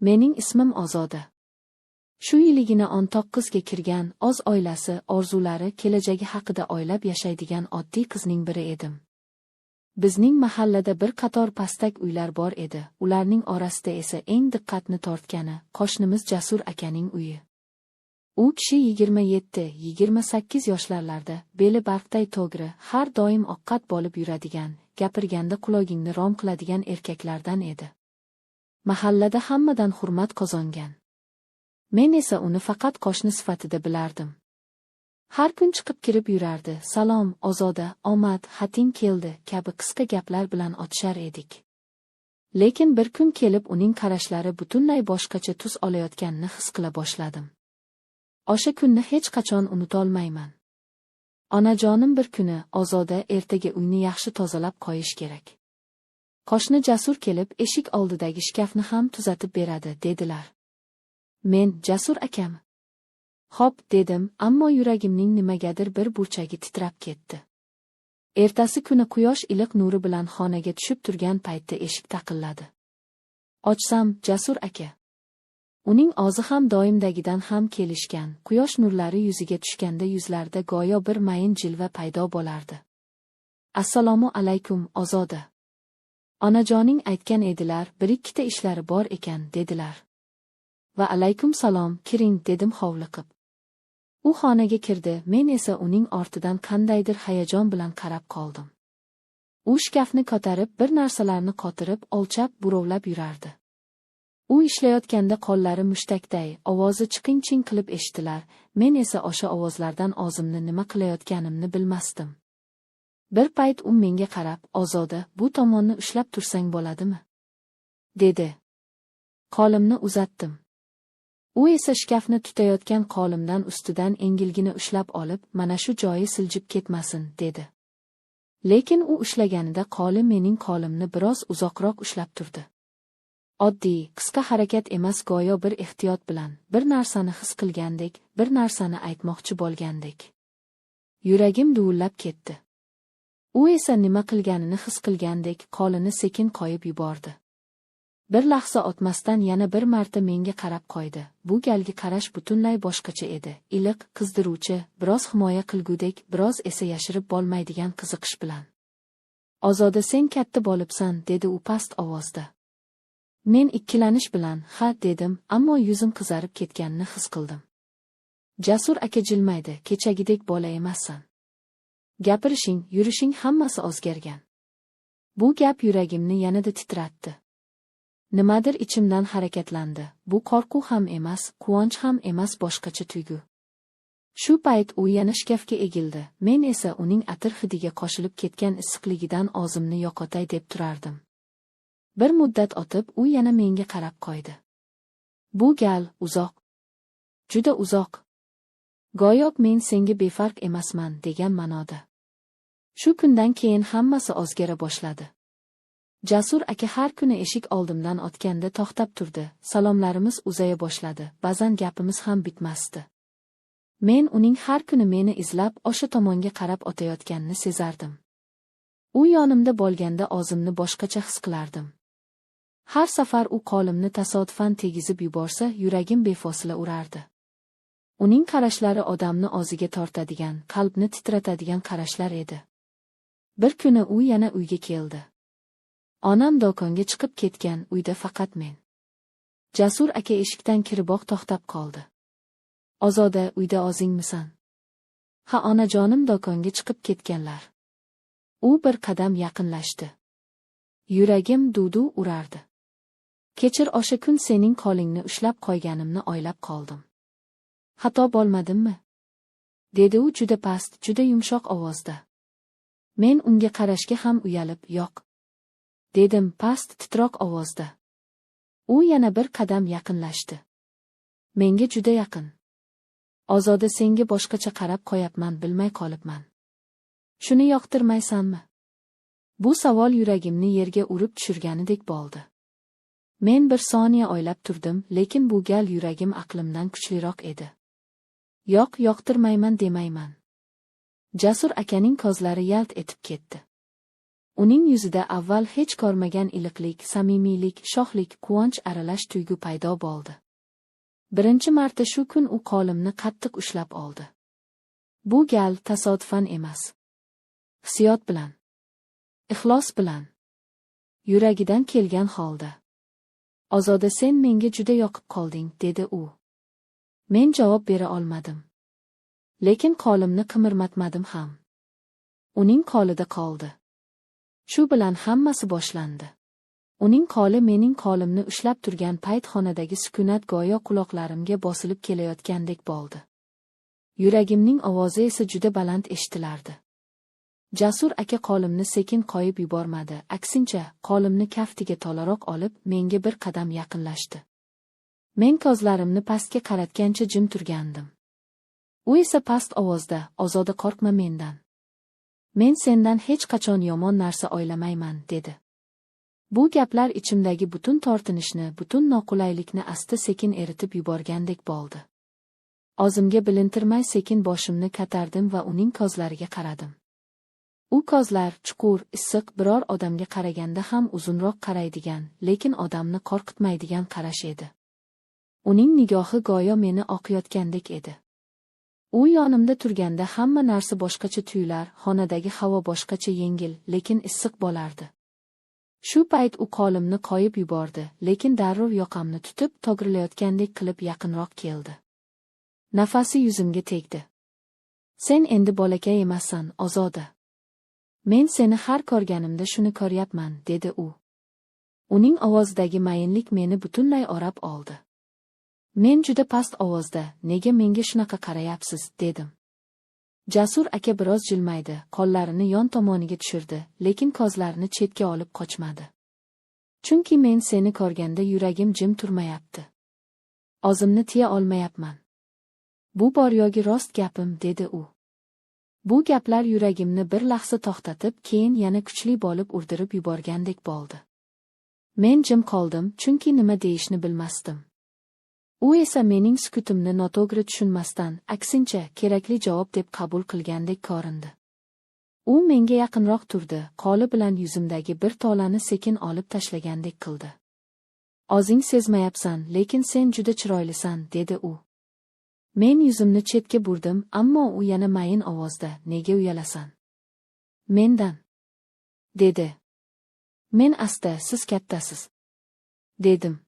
Mening ismim Ozoda. Shu yiligina 19 ga kirgan, oz oilasi, orzulari, kelajagi haqida o'ylab yashaydigan oddiy qizning biri edim. Bizning mahallada bir qator pastak uylar bor edi, ularning orasida esa eng diqqatni tortgani qo'shnimiz Jasur akaning uyi. U kishi 27-28 yoshlarlarda, beli barqday to'g'ri, har doim oqqat bo'lib yuradigan, gapirganda qulogingni rom qiladigan erkaklardan edi. Mahallada hammadan hurmat qozongan. Men esa uni faqat qo'shni sifatida bilardim. Har kun chiqib kirib yurardi, salom, Ozoda, omad, xating keldi, kabi qisqa gaplar bilan otishar edik. Lekin bir kun kelib uning qarashlari butunlay boshqacha tus olayotganini his qila boshladim. O'sha kunni hech qachon unutolmayman. Onajonim bir kuni, Ozoda, ertaga uyni yaxshi tozalab qo'yish kerak. Qo'shni Jasur kelib, eshik oldidagi shkafni ham tuzatib beradi, dedilar. Men, Jasur akam. Xo'p, dedim, ammo yuragimning nimagadir bir burchagi titrab ketdi. Ertasi kuni quyosh iliq nuri bilan xonaga tushib turgan paytda eshik taqilladi. Ochsam, Jasur aka. Uning ozi ham doimdagidan ham kelishgan, quyosh nurlari yuziga tushganda yuzlarida go'yo bir mayin jilva paydo bo'lardi. Assalomu alaykum, Ozoda. Onajoning aytgan edilar, bir-ikkita ishlari bor ekan, dedilar. Va alaykum salom, kiring, dedim hovliqib. U xonaga kirdi, men esa uning ortidan qandaydir hayajon bilan qarab qoldim. U shkafni ko'tarib, bir narsalarni qotirib, o'lchab, burovlab yurardi. U ishlayotganda qo'llari mushtakday, ovozi chiqing-ching qilib eshitilar, men esa o'sha ovozlardan o'zimni nima qilayotganimni bilmasdim. Bir payt u menga qarab, Ozoda, bu tomonni ushlab tursang bo'ladimi? dedi. Qo'limni uzatdim. U esa shkafni tutayotgan qo'limdan ustidan engilgina ushlab olib, mana shu joyi siljib ketmasin, dedi. Lekin u ushlaganida qo'li mening qo'limni biroz uzoqroq ushlab turdi. Oddiy, qisqa harakat emas, go'yo bir ehtiyot bilan, bir narsani his qilgandek, bir narsani aytmoqchi bo'lgandek. Yuragim duvullab ketdi. U esa nima qilganini his qilgandek, qo'lini sekin qo'yib yubordi. Bir lahza o'tmasdan yana bir marta menga qarab qo'ydi. Bu galgi qarash butunlay boshqacha edi. Iliq, qizdiruvchi, biroz himoya qilgudek, biroz esa yashirib bo'lmaydigan qiziqish bilan. Ozoda, sen katta bo'libsan, dedi u past ovozda. Men ikkilanish bilan, ha, dedim, ammo yuzim qizarib ketganini his qildim. Jasur aka jilmaydi, kechagidek bola emassan. Gapirishing, yurishing hammasi o'zgargan. Bu gap yuragimni yanada titratdi. Nimadir ichimdan harakatlandi. Bu qo'rquv ham emas, quvonch ham emas, boshqacha tuyg'u. Shu payt u yana shkafga egildi. Men esa uning atir hidiga qo'shilib ketgan issiqligidan o'zimni yo'qotay deb turardim. Bir muddat o'tib, u yana menga qarab qo'ydi. Bu gal uzoq. Juda uzoq. Go'yo men senga befarq emasman, degan ma'noda. Shu kundan keyin hammasi o'zgara boshladi. Jasur aka har kuni eshik oldimdan o'tganda to'xtab turdi, salomlarimiz uzaya boshladi, ba'zan gapimiz ham bitmasdi. Men uning har kuni meni izlab, o'sha tomonga qarab o'tayotganini sezardim. U yonimda bo'lganda o'zimni boshqacha his qilardim. Har safar u qo'limni tasodifan tegizib yuborsa, yuragim befosila urardi. Uning qarashlari odamni o'ziga tortadigan, qalbni titratadigan qarashlar edi. Bir kuni u yana uyga keldi. Onam do'konga chiqib ketgan, uyda faqat men. Jasur aka eshikdan kiriboq to'xtab qoldi. Ozoda, uyda o'zingmisan? Ha, onajonim do'konga chiqib ketganlar. U bir qadam yaqinlashdi. Yuragim duv-duv urardi. Kechir, o'sha kun sening qo'lingni ushlab qo'yganimni o'ylab qoldim. Xato bo'lmadimmi? dedi u juda past, juda yumshoq ovozda. Men unga qarashga ham uyalib, yo'q, dedim past, titroq ovozda. U yana bir qadam yaqinlashdi. Menga juda yaqin. Ozoda, senga boshqacha qarab qo'yapman, bilmay qolibman. Shuni yoqtirmaysanmi? Bu savol yuragimni yerga urib tushirganidek bo'ldi. Men bir soniya o'ylab turdim, lekin bu gal yuragim aqlimdan kuchliroq edi. Yo'q, yoqtirmayman demayman. Jasur akaning ko'zlari yalt etib ketdi. Uning yuzida avval hech ko'rmagan iliqlik, samimiylik, shohlik, quvonch aralash tuyg'u paydo bo'ldi. Birinchi marta shu kun u qo'limni qattiq ushlab oldi. Bu gal tasodifan emas. Hissiyot bilan, ixlos bilan, yuragidan kelgan holda. Ozoda, sen menga juda yoqib qolding, dedi u. Men javob bera olmadim. Lekin qo'limni qimirlatmadim ham. Uning qo'lida qoldi. Shu bilan hammasi boshlandi. Uning qo'li mening qo'limni ushlab turgan payt xonadagi sukunat go'yo quloqlarimga bosilib kelayotgandek bo'ldi. Yuragimning ovozi esa juda baland eshitilardi. Jasur aka qo'limni sekin qo'yib yubormadi, aksincha, qo'limni kaftiga to'laroq olib, menga bir qadam yaqinlashdi. Men ko'zlarimni pastga qaratgancha jim turgandim. U esa past ovozda, Ozoda, qo'rqma mendan. Men sendan hech qachon yomon narsa o'ylamayman, dedi. Bu gaplar ichimdagi butun tortinishni, butun noqulaylikni asta-sekin eritib yuborgandek bo'ldi. O'zimga bilintirmay sekin boshimni ko'tardim va uning ko'zlariga qaradim. U ko'zlar chuqur, issiq, biror odamga qaraganda ham uzunroq qaraydigan, lekin odamni qo'rqitmaydigan qarash edi. Uning nigohi go'yo meni o'qiyotgandek edi. U yonimda turganda hamma narsa boshqacha tuyular, xonadagi havo boshqacha yengil, lekin issiq bo'lardi. Shu payt u qo'limni qo'yib yubordi, lekin darrov yoqamni tutib, to'g'rilayotgandek qilib yaqinroq keldi. Nafasi yuzimga tegdi. Sen endi bolakay emassan, Ozoda. Men seni har ko'rganimda shuni ko'ryapman, dedi u. Uning ovozidagi mayinlik meni butunlay o'rab oldi. Men juda past ovozda, nega menga shunaqa qarayapsiz, dedim. Jasur aka biroz jilmaydi, qo'llarini yon tomoniga tushirdi, lekin ko'zlarini chetga olib qochmadi. Chunki men seni ko'rganda yuragim jim turmayapti. O'zimni tiya olmayapman. Bu bor yoki rost gapim, dedi u. Bu gaplar yuragimni bir lahza to'xtatib, keyin yana kuchli bo'lib urdirib yuborgandek bo'ldi. Men jim qoldim, chunki nima deyishni bilmasdim. U esa mening sukutimni noto'g'ri tushunmasdan, aksincha, kerakli javob deb qabul qilgandek ko'rindi. U menga yaqinroq turdi, qo'li bilan yuzimdagi bir tolani sekin olib tashlagandek qildi. O'zing sezmayapsan, lekin sen juda chiroylisan, dedi u. Men yuzimni chetga burdim, ammo u yana mayin ovozda, nega uyalasan? Mendan, dedi. Men asta, siz kattasiz, dedim.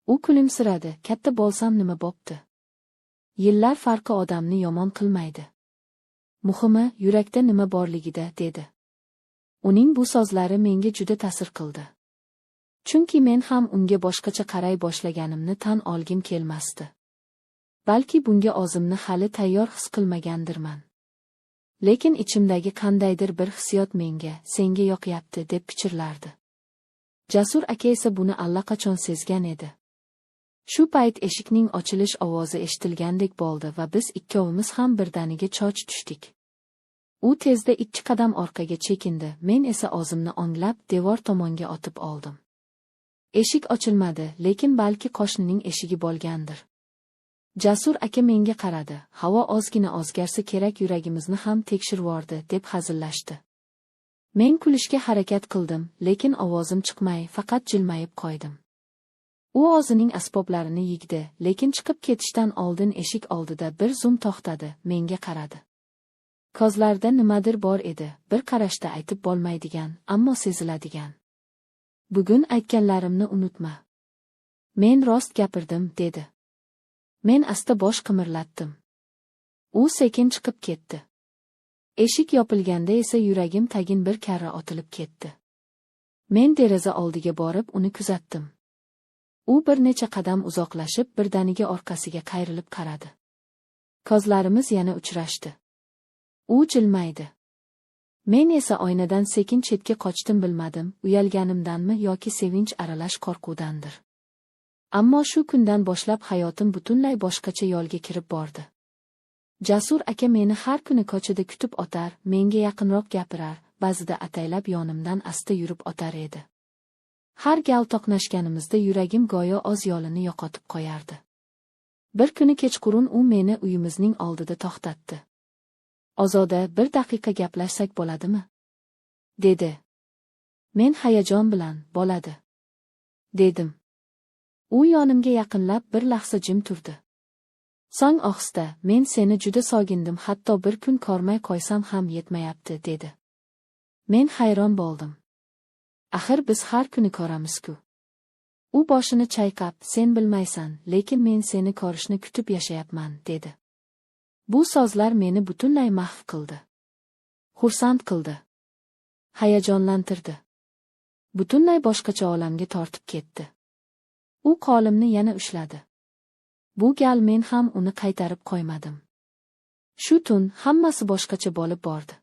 U kulimsiradi, katta bo'lsam nima bo'pti? Yillar farqi odamni yomon qilmaydi. Muhimi, yurakda nima borligida, dedi. Uning bu so'zlari menga juda ta'sir qildi. Chunki men ham unga boshqacha qaray boshlaganimni tan olgim kelmasdi. Balki bunga o'zimni hali tayyor his qilmagandirman. Lekin ichimdagi qandaydir bir hissiyot menga, senga yoqyapti, deb pichirlardi. Jasur aka esa buni allaqachon sezgan edi. Shu payt eshikning ochilish ovozi eshitilgandek bo'ldi va biz ikkovimiz ham birdaniga cho'ch tushdik. U tezda 2 qadam orqaga chekindi, men esa o'zimni o'nglab devor tomonga otib oldim. Eshik ochilmadi, lekin balki qo'shnining eshigi bo'lgandir. Jasur aka menga qaradi, havo ozgina o'zgarsa kerak, yuragimizni ham tekshirvordi, deb hazillashdi. Men kulishga harakat qildim, lekin ovozim chiqmay, faqat jilmayib qo'ydim. U o'zining asboblarini yigdi, lekin chiqib ketishdan oldin eshik oldida bir zum to'xtadi, menga qaradi. Ko'zlarida nimadir bor edi, bir qarashda aytib bo'lmaydigan, ammo seziladigan. Bugun aytganlarimni unutma. Men rost gapirdim, dedi. Men asta bosh qimirlatdim. U sekin chiqib ketdi. Eshik yopilganda esa yuragim tagin bir karra otilib ketdi. Men deraza oldiga borib uni kuzatdim. U bir necha qadam uzoqlashib, birdaniga orqasiga qayrilib qaradi. Ko'zlarimiz yana uchrashdi. U jilmaydi. Men esa oynadan sekin chetga qochdim, bilmadim, uyalganimdanmi yoki sevinch aralash qo'rquvdandir. Ammo shu kundan boshlab hayotim butunlay boshqacha yo'lga kirib bordi. Jasur aka meni har kuni ko'chada kutib o'tar, menga yaqinroq gapirar, ba'zida ataylab yonimdan asta yurib o'tar edi. Har gal to'qnashganimizda yuragim go'yo o'z yo'lini yo'qotib qo'yardi. Bir kuni kechqurun u meni uyimizning oldida to'xtatdi. Ozoda, bir daqiqa gaplashsak bo'ladimi? dedi. Men hayajon bilan, bo'ladi, dedim. U yonimga yaqinlab bir lahza jim turdi. So'ng ohista, men seni juda sog'indim, hatto bir kun ko'rmay qo'ysam ham yetmayapti, dedi. Men hayron bo'ldim. Axir biz har kuni ko'ramiz-ku. U boshini chayqab, sen bilmaysan, lekin men seni ko'rishni kutib yashayapman, dedi. Bu so'zlar meni butunlay mahv qildi. Xursand qildi. Hayajonlantirdi. Butunlay boshqacha olamga tortib ketdi. U qo'limni yana ushladi. Bu gal men ham uni qaytarib qo'ymadim. Shu tun hammasi boshqacha bo'lib bordi.